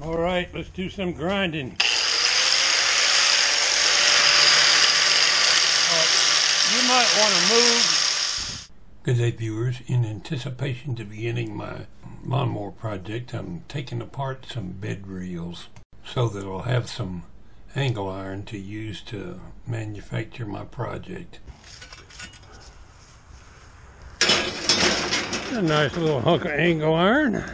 All right, let's do some grinding. You might want to move. Good day, viewers. In anticipation to beginning my lawnmower project, I'm taking apart some bed reels so that I'll have some angle iron to use to manufacture my project. A nice little hunk of angle iron.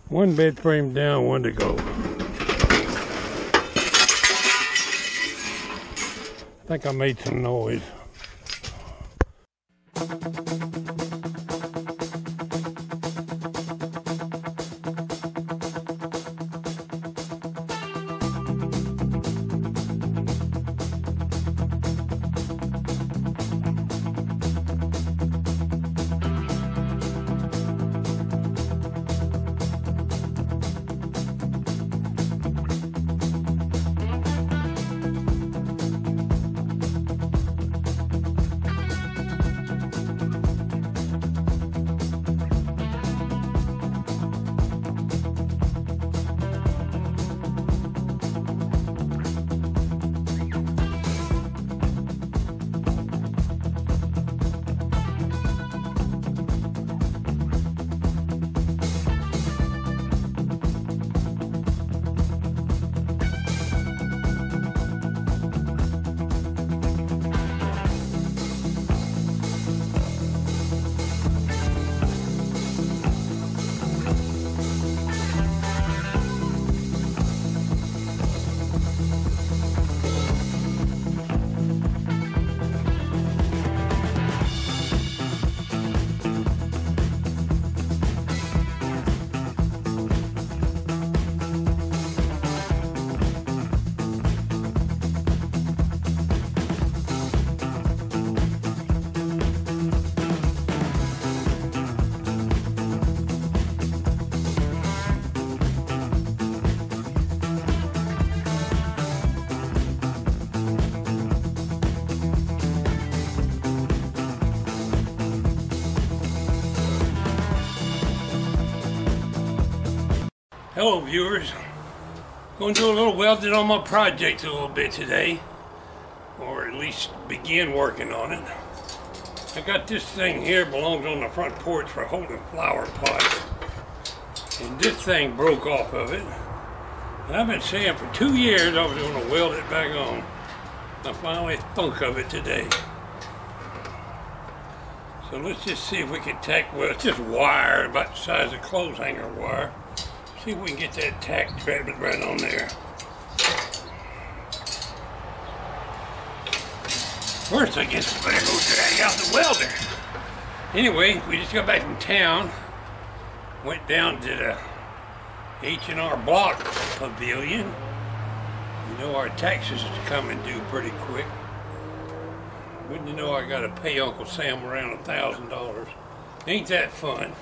One bed frame down, one to go. I think I made some noise. Hello viewers, going to do a little welding on my project a little bit today, or at least begin working on it. I got this thing here, belongs on the front porch for holding flower pots, and this thing broke off of it. And I've been saying for 2 years I was going to weld it back on. I finally thunk of it today. So let's just see if we can tack, well, it's just wire about the size of clothes hanger wire. See if we can get that tack threaded right on there. First, I guess we better go drag out the welder. Anyway, we just got back from town. Went down to the H&R Block Pavilion. You know our taxes is coming due pretty quick. Wouldn't you know I gotta pay Uncle Sam around $1,000. Ain't that fun?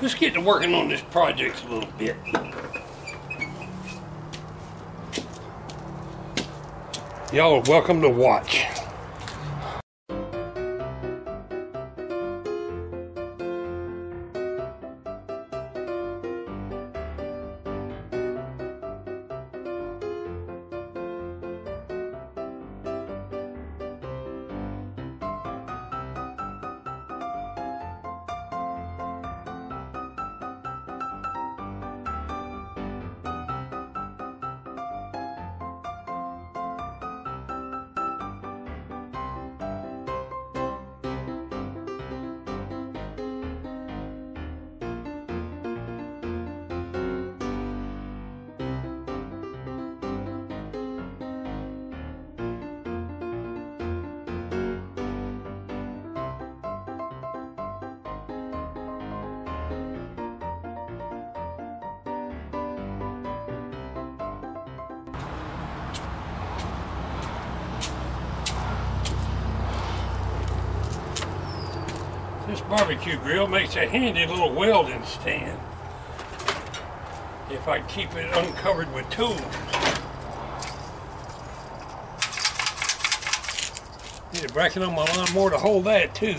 Let's get to working on this project a little bit. Y'all are welcome to watch. This barbecue grill makes a handy little welding stand if I keep it uncovered with tools. Need a bracket on my lawnmower to hold that too.